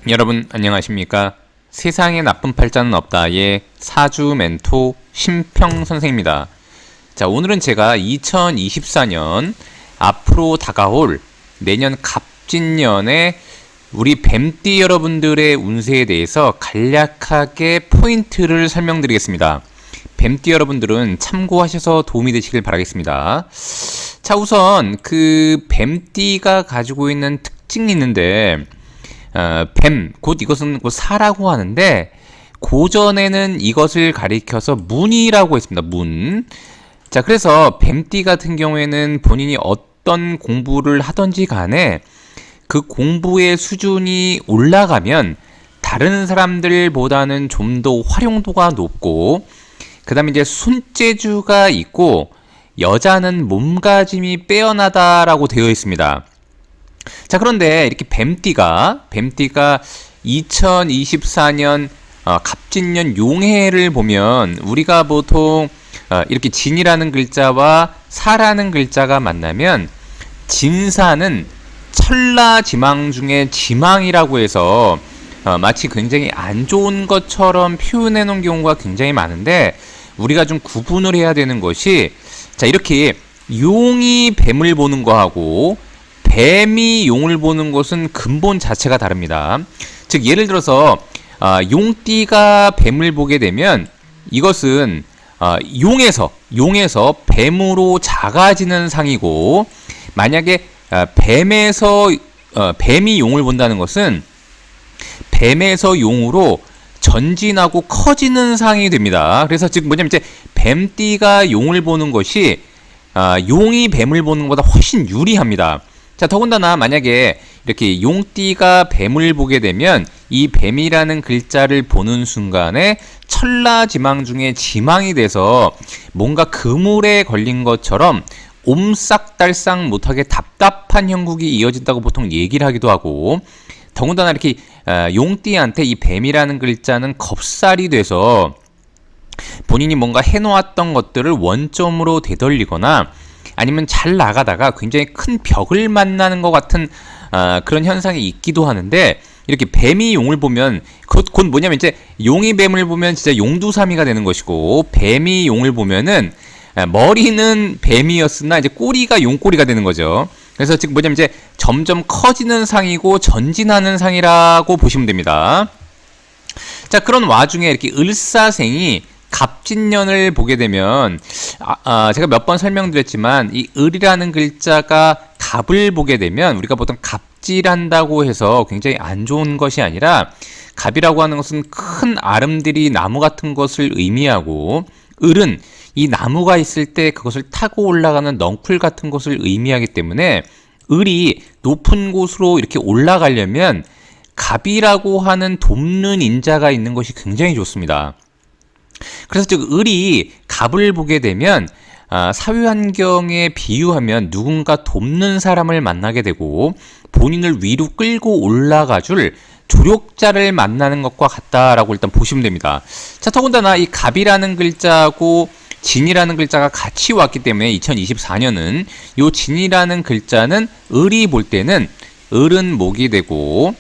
여러분 안녕하십니까? 세상에 나쁜 팔자는 없다의 사주 멘토 심평 선생입니다. 자, 오늘은 제가 2024년 앞으로 다가올 내년 갑진년에 우리 뱀띠 여러분들의 운세에 대해서 간략하게 포인트를 설명드리겠습니다. 뱀띠 여러분들은 참고하셔서 도움이 되시길 바라겠습니다. 자, 우선 그 뱀띠가 가지고 있는 특징이 있는데 뱀, 곧 이것은 곧 사라고 하는데 고전에는 이것을 가리켜서 문이라고 했습니다. 문. 자, 그래서 뱀띠 같은 경우에는 본인이 어떤 공부를 하든지 간에 그 공부의 수준이 올라가면 다른 사람들보다는 좀 더 활용도가 높고, 그 다음에 이제 손재주가 있고 여자는 몸가짐이 빼어나다라고 되어 있습니다. 자, 그런데 이렇게 뱀띠가 2024년 갑진년 용해를 보면 우리가 보통 이렇게 진이라는 글자와 사라는 글자가 만나면 진사는 천라지망 중에 지망이라고 해서 마치 굉장히 안 좋은 것처럼 표현해 놓은 경우가 굉장히 많은데, 우리가 좀 구분을 해야 되는 것이, 자, 이렇게 용이 뱀을 보는 거하고 뱀이 용을 보는 것은 근본 자체가 다릅니다. 즉, 예를 들어서 용띠가 뱀을 보게 되면 이것은 용에서 뱀으로 작아지는 상이고, 만약에 뱀이 용을 본다는 것은 뱀에서 용으로 전진하고 커지는 상이 됩니다. 그래서 즉 뭐냐면 이제 뱀띠가 용을 보는 것이 용이 뱀을 보는 것보다 훨씬 유리합니다. 자, 더군다나 만약에 이렇게 용띠가 뱀을 보게 되면 이 뱀이라는 글자를 보는 순간에 천라지망 중에 지망이 돼서 뭔가 그물에 걸린 것처럼 옴싹달싹 못하게 답답한 형국이 이어진다고 보통 얘기를 하기도 하고, 더군다나 이렇게 용띠한테 이 뱀이라는 글자는 겁살이 돼서 본인이 뭔가 해놓았던 것들을 원점으로 되돌리거나 아니면 잘 나가다가 굉장히 큰 벽을 만나는 것 같은 그런 현상이 있기도 하는데, 이렇게 뱀이 용을 보면 곧 뭐냐면 이제 용이 뱀을 보면 진짜 용두사미가 되는 것이고, 뱀이 용을 보면은 머리는 뱀이었으나 이제 꼬리가 용꼬리가 되는 거죠. 그래서 즉 뭐냐면 이제 점점 커지는 상이고 전진하는 상이라고 보시면 됩니다. 자, 그런 와중에 이렇게 을사생이 갑진년을 보게 되면 제가 몇 번 설명드렸지만 이 을이라는 글자가 갑을 보게 되면 우리가 보통 갑질한다고 해서 굉장히 안 좋은 것이 아니라, 갑이라고 하는 것은 큰 아름드리 나무 같은 것을 의미하고, 을은 이 나무가 있을 때 그것을 타고 올라가는 넝쿨 같은 것을 의미하기 때문에 을이 높은 곳으로 이렇게 올라가려면 갑이라고 하는 돕는 인자가 있는 것이 굉장히 좋습니다. 그래서 즉 을이 갑을 보게 되면 사회 환경에 비유하면 누군가 돕는 사람을 만나게 되고 본인을 위로 끌고 올라가 줄 조력자를 만나는 것과 같다라고 일단 보시면 됩니다. 자, 더군다나 이 갑이라는 글자하고 진이라는 글자가 같이 왔기 때문에 2024년은 이 진이라는 글자는 을이 볼 때는 을은 목이 되고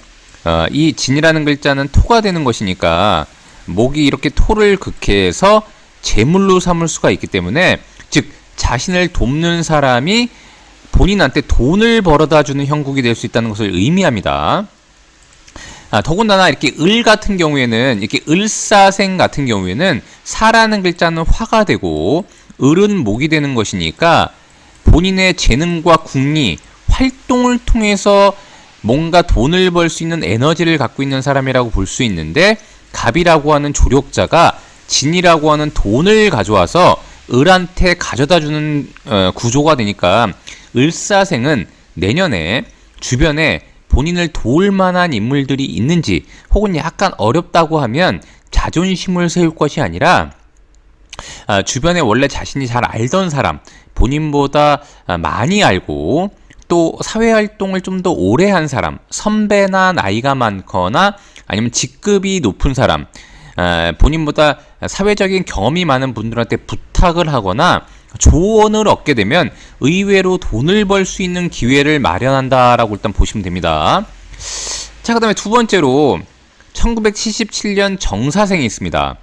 이 진이라는 글자는 토가 되는 것이니까 목이 이렇게 토를 극해서 재물로 삼을 수가 있기 때문에, 즉 자신을 돕는 사람이 본인한테 돈을 벌어다 주는 형국이 될 수 있다는 것을 의미합니다. 더군다나 이렇게 을 같은 경우에는, 이렇게 을사생 같은 경우에는 사라는 글자는 화가 되고 을은 목이 되는 것이니까 본인의 재능과 궁리, 활동을 통해서 뭔가 돈을 벌 수 있는 에너지를 갖고 있는 사람이라고 볼 수 있는데, 갑이라고 하는 조력자가 진이라고 하는 돈을 가져와서 을한테 가져다주는 구조가 되니까 을사생은 내년에 주변에 본인을 도울 만한 인물들이 있는지, 혹은 약간 어렵다고 하면 자존심을 세울 것이 아니라 주변에 원래 자신이 잘 알던 사람, 본인보다 많이 알고 또 사회활동을 좀 더 오래 한 사람, 선배나 나이가 많거나 아니면 직급이 높은 사람, 본인보다 사회적인 경험이 많은 분들한테 부탁을 하거나 조언을 얻게 되면 의외로 돈을 벌 수 있는 기회를 마련한다라고 일단 보시면 됩니다. 자, 그 다음에 두 번째로 1977년 정사생이 있습니다.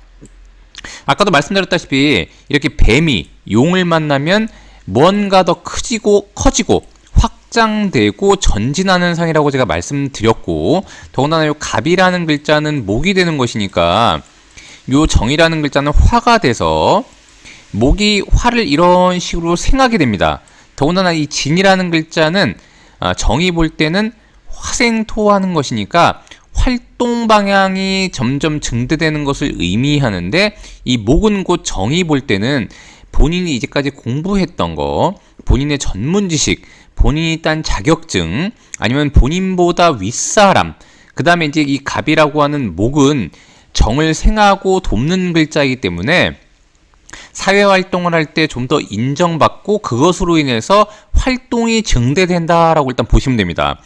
아까도 말씀드렸다시피 이렇게 뱀이 용을 만나면 뭔가 더 커지고 확장되고 전진하는 상이라고 제가 말씀드렸고, 더군다나 요 갑이라는 글자는 목이 되는 것이니까 요 정이라는 글자는 화가 돼서 목이 화를 이런 식으로 생하게 됩니다. 더군다나 이 진이라는 글자는 정이 볼 때는 화생토하는 것이니까 활동 방향이 점점 증대되는 것을 의미하는데, 이 목은 곧 정이 볼 때는 본인이 이제까지 공부했던 거, 본인의 전문 지식, 본인이 딴 자격증, 아니면 본인보다 윗사람, 그 다음에 이제 이 갑이라고 하는 목은 정을 생하고 돕는 글자이기 때문에 사회활동을 할 때 좀 더 인정받고 그것으로 인해서 활동이 증대된다라고 일단 보시면 됩니다.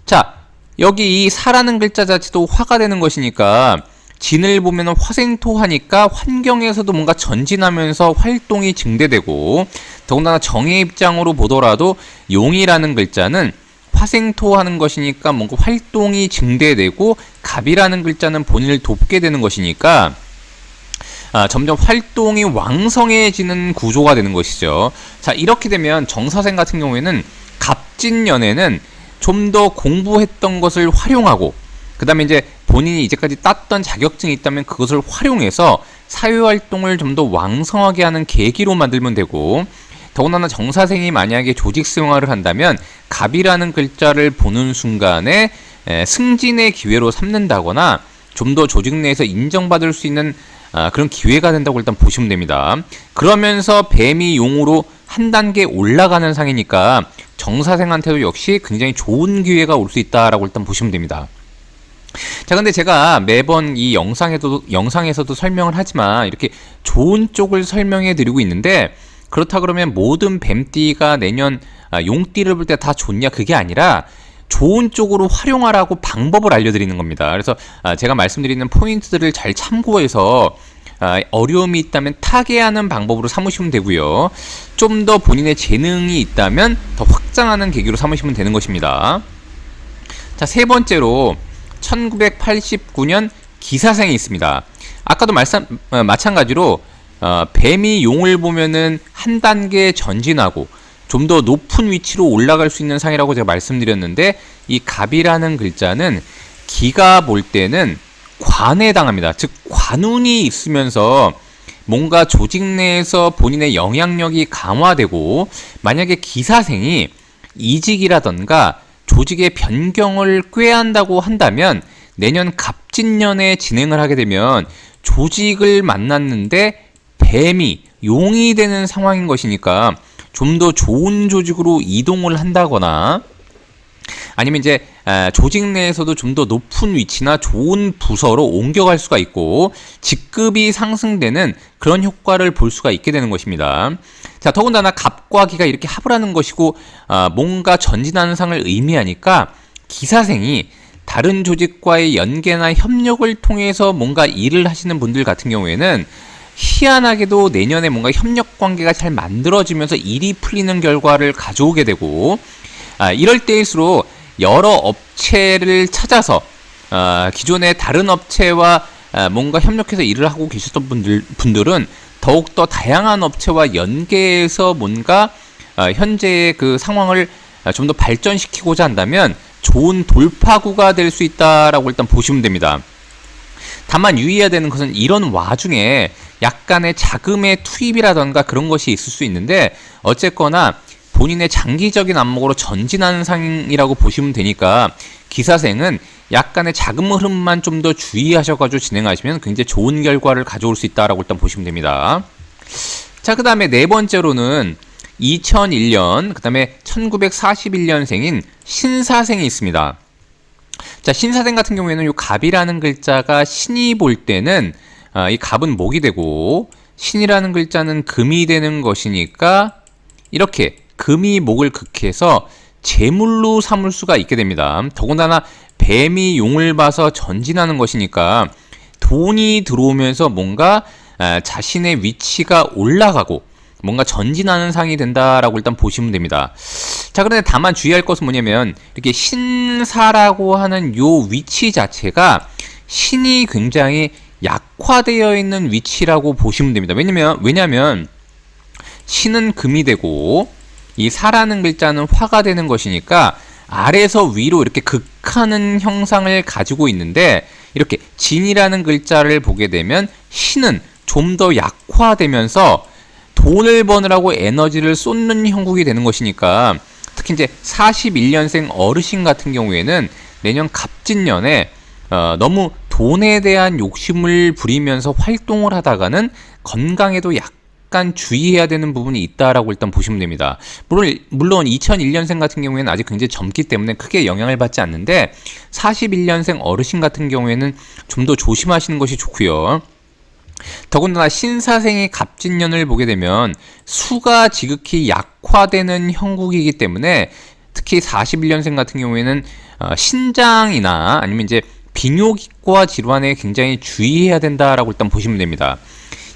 자, 여기 이 사라는 글자 자체도 화가 되는 것이니까 진을 보면 화생토하니까 환경에서도 뭔가 전진하면서 활동이 증대되고, 더군다나 정의 입장으로 보더라도 용이라는 글자는 화생토하는 것이니까 뭔가 활동이 증대되고, 갑이라는 글자는 본인을 돕게 되는 것이니까 점점 활동이 왕성해지는 구조가 되는 것이죠. 자, 이렇게 되면 정사생 같은 경우에는 갑진년에는 좀 더 공부했던 것을 활용하고, 그 다음에 이제 본인이 이제까지 땄던 자격증이 있다면 그것을 활용해서 사회활동을 좀 더 왕성하게 하는 계기로 만들면 되고, 더군다나 정사생이 만약에 조직 생활을 한다면 갑이라는 글자를 보는 순간에 승진의 기회로 삼는다거나 좀 더 조직 내에서 인정받을 수 있는 그런 기회가 된다고 일단 보시면 됩니다. 그러면서 뱀이 용으로 한 단계 올라가는 상이니까 정사생한테도 역시 굉장히 좋은 기회가 올 수 있다라고 일단 보시면 됩니다. 자, 근데 제가 매번 이 영상에서도 설명을 하지만 이렇게 좋은 쪽을 설명해 드리고 있는데, 그렇다 그러면 모든 뱀띠가 내년 용띠를 볼 때 다 좋냐, 그게 아니라 좋은 쪽으로 활용하라고 방법을 알려드리는 겁니다. 그래서 제가 말씀드리는 포인트들을 잘 참고해서 어려움이 있다면 타개하는 방법으로 삼으시면 되고요. 좀 더 본인의 재능이 있다면 더 확장하는 계기로 삼으시면 되는 것입니다. 자, 세 번째로 1989년 기사생이 있습니다. 아까도 마찬가지로 뱀이 용을 보면은 한 단계 전진하고 좀 더 높은 위치로 올라갈 수 있는 상이라고 제가 말씀드렸는데, 이 갑이라는 글자는 기가 볼 때는 관에 당합니다. 즉 관운이 있으면서 뭔가 조직 내에서 본인의 영향력이 강화되고, 만약에 기사생이 이직이라던가 조직의 변경을 꾀한다고 한다면 내년 갑진년에 진행을 하게 되면 조직을 만났는데 뱀이 용이 되는 상황인 것이니까 좀 더 좋은 조직으로 이동을 한다거나, 아니면 이제 조직 내에서도 좀 더 높은 위치나 좋은 부서로 옮겨갈 수가 있고 직급이 상승되는 그런 효과를 볼 수가 있게 되는 것입니다. 자, 더군다나 갑과 기가 이렇게 합을 하는 것이고 뭔가 전진하는 상을 의미하니까 기사생이 다른 조직과의 연계나 협력을 통해서 뭔가 일을 하시는 분들 같은 경우에는 희한하게도 내년에 뭔가 협력 관계가 잘 만들어지면서 일이 풀리는 결과를 가져오게 되고, 이럴 때일수록 여러 업체를 찾아서 기존의 다른 업체와 뭔가 협력해서 일을 하고 계셨던 분들은 더욱더 다양한 업체와 연계해서 뭔가 현재의 그 상황을 좀 더 발전시키고자 한다면 좋은 돌파구가 될 수 있다라고 일단 보시면 됩니다. 다만 유의해야 되는 것은 이런 와중에 약간의 자금의 투입이라던가 그런 것이 있을 수 있는데, 어쨌거나 본인의 장기적인 안목으로 전진하는 상이라고 보시면 되니까 기사생은 약간의 자금 흐름만 좀 더 주의하셔가지고 진행하시면 굉장히 좋은 결과를 가져올 수 있다라고 일단 보시면 됩니다. 자, 그 다음에 네 번째로는 2001년, 그 다음에 1941년생인 신사생이 있습니다. 자, 신사생 같은 경우에는 이 갑이라는 글자가 신이 볼 때는 이 갑은 목이 되고 신이라는 글자는 금이 되는 것이니까 이렇게 금이 목을 극해서 재물로 삼을 수가 있게 됩니다. 더군다나 뱀이 용을 봐서 전진하는 것이니까 돈이 들어오면서 뭔가 자신의 위치가 올라가고 뭔가 전진하는 상이 된다라고 일단 보시면 됩니다. 자, 그런데 다만 주의할 것은 뭐냐면 이렇게 신사라고 하는 요 위치 자체가 신이 굉장히 약화되어 있는 위치라고 보시면 됩니다. 왜냐면 신은 금이 되고 이 사라는 글자는 화가 되는 것이니까 아래서 위로 이렇게 극하는 형상을 가지고 있는데, 이렇게 진이라는 글자를 보게 되면 신은 좀 더 약화되면서 돈을 버느라고 에너지를 쏟는 형국이 되는 것이니까, 특히 이제 41년생 어르신 같은 경우에는 내년 갑진년에 너무 돈에 대한 욕심을 부리면서 활동을 하다가는 건강에도 약간 주의해야 되는 부분이 있다라고 일단 보시면 됩니다. 물론 2001년생 같은 경우에는 아직 굉장히 젊기 때문에 크게 영향을 받지 않는데, 41년생 어르신 같은 경우에는 좀 더 조심하시는 것이 좋고요. 더군다나 신사생이 갑진년을 보게 되면 수가 지극히 약화되는 형국이기 때문에, 특히 41년생 같은 경우에는 신장이나 아니면 이제 비뇨기과 질환에 굉장히 주의해야 된다라고 일단 보시면 됩니다.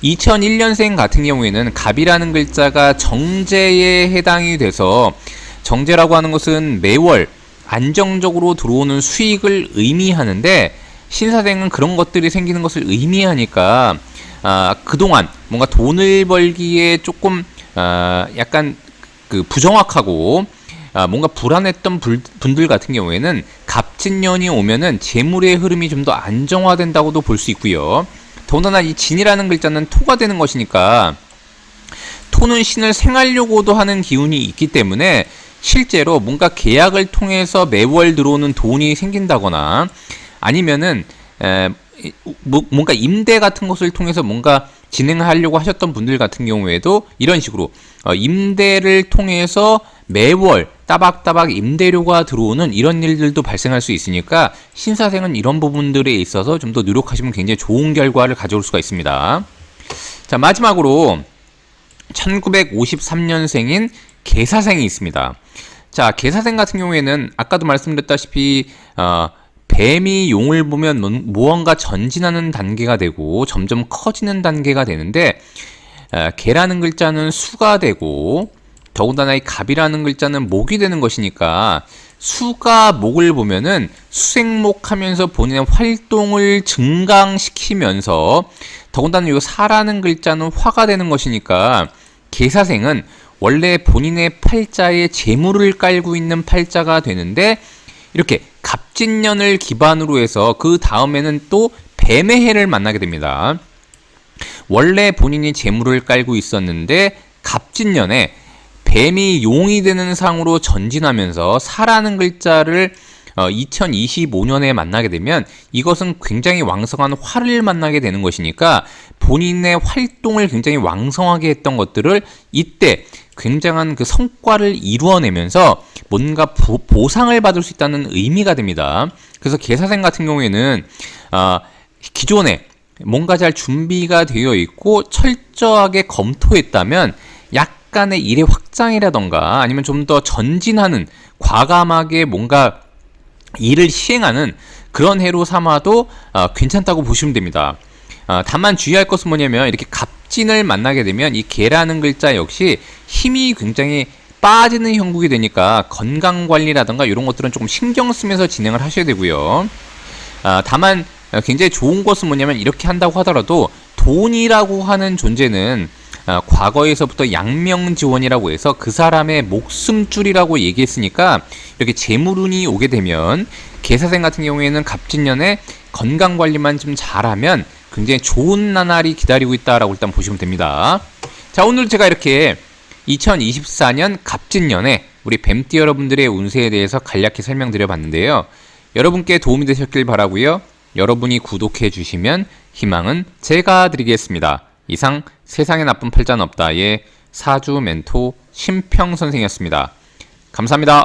2001년생 같은 경우에는 갑이라는 글자가 정제에 해당이 돼서, 정제라고 하는 것은 매월 안정적으로 들어오는 수익을 의미하는데, 신사생은 그런 것들이 생기는 것을 의미하니까 그동안 뭔가 돈을 벌기에 조금 약간 그 부정확하고 뭔가 불안했던 분들 같은 경우에는 갑진년이 오면은 재물의 흐름이 좀 더 안정화된다고도 볼 수 있고요. 더군다나 이 진이라는 글자는 토가 되는 것이니까, 토는 신을 생하려고도 하는 기운이 있기 때문에 실제로 뭔가 계약을 통해서 매월 들어오는 돈이 생긴다거나, 아니면은 뭔가 임대 같은 것을 통해서 뭔가 진행하려고 하셨던 분들 같은 경우에도 이런 식으로 임대를 통해서 매월 따박따박 임대료가 들어오는 이런 일들도 발생할 수 있으니까, 신사생은 이런 부분들에 있어서 좀 더 노력하시면 굉장히 좋은 결과를 가져올 수가 있습니다. 자, 마지막으로 1953년생인 계사생이 있습니다. 자, 계사생 같은 경우에는 아까도 말씀드렸다시피 뱀이 용을 보면 무언가 전진하는 단계가 되고 점점 커지는 단계가 되는데, 개라는 글자는 수가 되고 더군다나 이 갑이라는 글자는 목이 되는 것이니까, 수가 목을 보면은 수생목 하면서 본인의 활동을 증강시키면서, 더군다나 이 사라는 글자는 화가 되는 것이니까, 계사생은 원래 본인의 팔자에 재물을 깔고 있는 팔자가 되는데, 이렇게 갑진년을 기반으로 해서 그 다음에는 또 뱀의 해를 만나게 됩니다. 원래 본인이 재물을 깔고 있었는데 갑진년에 뱀이 용이 되는 상으로 전진하면서 사라는 글자를 2025년에 만나게 되면, 이것은 굉장히 왕성한 화를 만나게 되는 것이니까, 본인의 활동을 굉장히 왕성하게 했던 것들을 이때 굉장한 그 성과를 이루어내면서 뭔가 보상을 받을 수 있다는 의미가 됩니다. 그래서 계사생 같은 경우에는 기존에 뭔가 잘 준비가 되어 있고 철저하게 검토했다면 약간의 일의 확장이라던가 아니면 좀 더 전진하는, 과감하게 뭔가 일을 시행하는 그런 해로 삼아도 괜찮다고 보시면 됩니다. 다만 주의할 것은 뭐냐면, 이렇게 갑진을 만나게 되면 이 개라는 글자 역시 힘이 굉장히 빠지는 형국이 되니까 건강관리라던가 이런 것들은 조금 신경 쓰면서 진행을 하셔야 되고요. 다만 굉장히 좋은 것은 뭐냐면, 이렇게 한다고 하더라도 돈이라고 하는 존재는 과거에서부터 양명지원이라고 해서 그 사람의 목숨줄이라고 얘기했으니까, 이렇게 재물운이 오게 되면 계사생 같은 경우에는 갑진년에 건강관리만 좀 잘하면 굉장히 좋은 나날이 기다리고 있다라고 일단 보시면 됩니다. 자, 오늘 제가 이렇게 2024년 갑진년에 우리 뱀띠 여러분들의 운세에 대해서 간략히 설명드려 봤는데요. 여러분께 도움이 되셨길 바라고요. 여러분이 구독해 주시면 희망은 제가 드리겠습니다. 이상 세상에 나쁜 팔자는 없다의 사주 멘토 심평 선생이었습니다. 감사합니다.